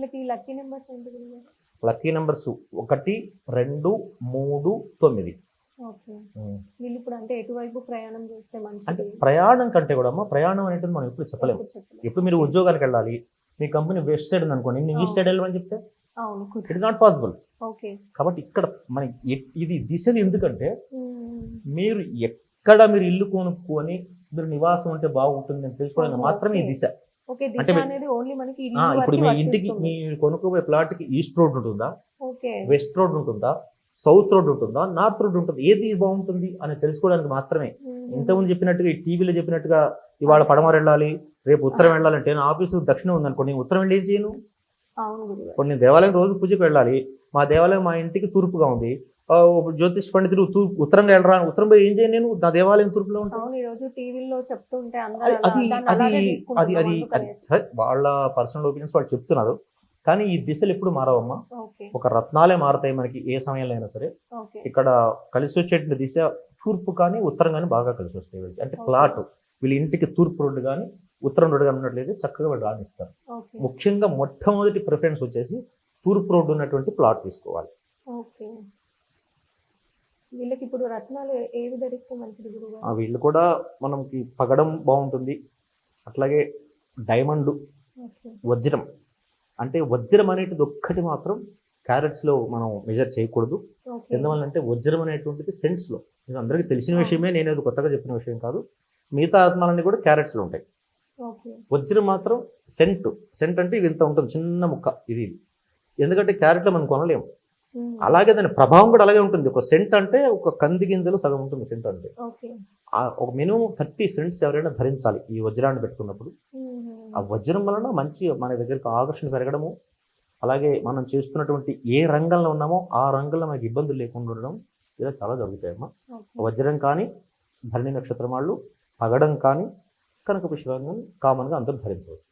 వీళ్ళకి lucky numbers ఏంటి గురుగారు? Lucky numbers 1, 2, 3, 9. ఓకే. వీళ్ళు ఇప్పుడు అంటే ఎటువైపు ప్రయాణం చేస్తే అంటే మంచిది? ప్రయాణం కంటే కూడా అమ్మ, ప్రయాణం అనేది మనం ఎప్పుడు చెప్పలేము. ఎప్పుడు చెప్పలేదు. ఇప్పుడు మీరు ఉద్యోగానికి వెళ్ళాలి, మీ కంపెనీ వెస్ట్ సైడ్ ఉంది అనుకోండి, నేను ఈస్ట్ సైడ్ వెళ్ళమని చెప్తే అవును. It is not possible. Okay. కాబట్టి ఇక్కడ మన ఇది దిశలు ఎందుకంటే హ్మ్. మీరు ఎక్కడ మీరు ఇల్లు కొనుక్కొని మీరు నివాసం ఉంటే బాగుంటుంది అని తెలుసుకోవడానికి ఓహో, మాత్రమే ఈ ఓకే. దిశ. ఓకే. దిశ అంటే అనేది ఓన్లీ మనకి ఇల్లు ఇప్పుడు వరకే మీ ఇంటికి వర్తిస్తుంది. మీరు కొనుక్కోబోయే ప్లాట్కి ఈస్ట్ రోడ్ ఉంటుందా, ఓకే. వెస్ట్ రోడ్ ఉంటుందా, సౌత్ రోడ్ ఉంటుందా, నార్త్ రోడ్ ఉంటుంది, ఏది బాగుంటుంది అని తెలుసుకోవడానికి మాత్రమే. ఇంతకుముందు చెప్పినట్టుగా ఈ టీవీలో చెప్పినట్టుగా ఇవాళ పడమర వెళ్ళాలి, రేపు ఉత్తరం వెళ్ళాలంటే నా ఆఫీసు దక్షిణం ఉందనుకోండి, ఉత్తరం వెళ్ళి ఏం చేయను. అవును గురుగారు. కొన్ని దేవాలయం రోజు పూజకు వెళ్ళాలి, మా దేవాలయం మా ఇంటికి తూర్పుగా ఉంది, జ్యోతిష్ పండితుడు ఉత్తరంగా వెళ్ళరా, ఉత్తరం పోయి ఏం చేయను, నేను నా దేవాలయం తూర్పులో ఉంటాను. అవును, ఈ రోజు టీవీలో చెప్తుంటే అందరూ అది దాన్ని అది అలాగే అది తీసుకుంటున్నాం అది అందుకనే. సరే, వాళ్ళ పర్సనల్ ఒపీనియన్స్ వాళ్ళు చెప్తున్నారు, కానీ ఈ దిశలు ఎప్పుడు మారవమ్మా. ఓకే. ఒక రత్నాలే మారతాయి మనకి ఏ సమయంలో అయినా సరే. ఓకే. ఇక్కడ కలిసి వచ్చే దిశ తూర్పు కానీ ఉత్తరం కానీ బాగా కలిసి వస్తాయి వీళ్ళకి. అంటే ఓకే. ప్లాట్ వీళ్ళ ఇంటికి తూర్పు రోడ్డు కానీ ఉత్తరం రోడ్డు కానీ ఉన్నట్లయితే చక్కగా వాళ్ళు రాణిస్తారు. ఓకే. ముఖ్యంగా మొట్టమొదటి ప్రిఫరెన్స్ వచ్చేసి తూర్పు రోడ్డు ఉన్నటువంటి ప్లాట్ తీసుకోవాలి. ఓకే. వీళ్ళకి ఇప్పుడు రత్నాలు ఏవి ధరిస్తే మంచిది గురుగారు? వీళ్ళు కూడా మనకి పగడం బాగుంటుంది, అట్లాగే డైమండ్, ఓకే. వజ్రం. అంటే వజ్రం అనేటిది ఒక్కటి మాత్రం క్యారెట్స్లో మనం మెజర్ చేయకూడదు. ఓకే. ఎందువల్లంటే వజ్రం అనేటువంటిది సెంట్స్లో, ఇది అందరికీ తెలిసిన విషయమే, నేనేది కొత్తగా చెప్పిన విషయం కాదు. మిగతా రత్నాలన్నీ కూడా క్యారెట్స్లో ఉంటాయి. ఓకే. వజ్రం మాత్రం సెంట్ అంటే ఇది ఇంత ఉంటుంది, చిన్న ముక్క ఇది. ఎందుకంటే క్యారెట్లో మనం కొనలేము. అలాగే దాని ప్రభావం కూడా అలాగే ఉంటుంది. ఒక సెంట్ అంటే ఒక కంది గింజలు సగం ఉంటుంది సెంట్ అంటే. ఓకే. ఒక మినిమం 30 సెంట్స్ ఎవరైనా ధరించాలి ఈ వజ్రాన్ని పెట్టుకున్నప్పుడు. ఆ వజ్రం వలన మంచి మన దగ్గరికి ఆకర్షణ పెరగడము, అలాగే మనం చేస్తున్నటువంటి ఏ రంగంలో ఉన్నామో ఆ రంగంలో మనకి ఇబ్బందులు లేకుండా ఉండడం, ఇలా చాలా జరుగుతాయమ్మా. వజ్రం కానీ, భరణి నక్షత్రం వాళ్ళు, పగడం కానీ, కనక పుష్పం కానీ కామన్గా అందరూ ధరించవచ్చు.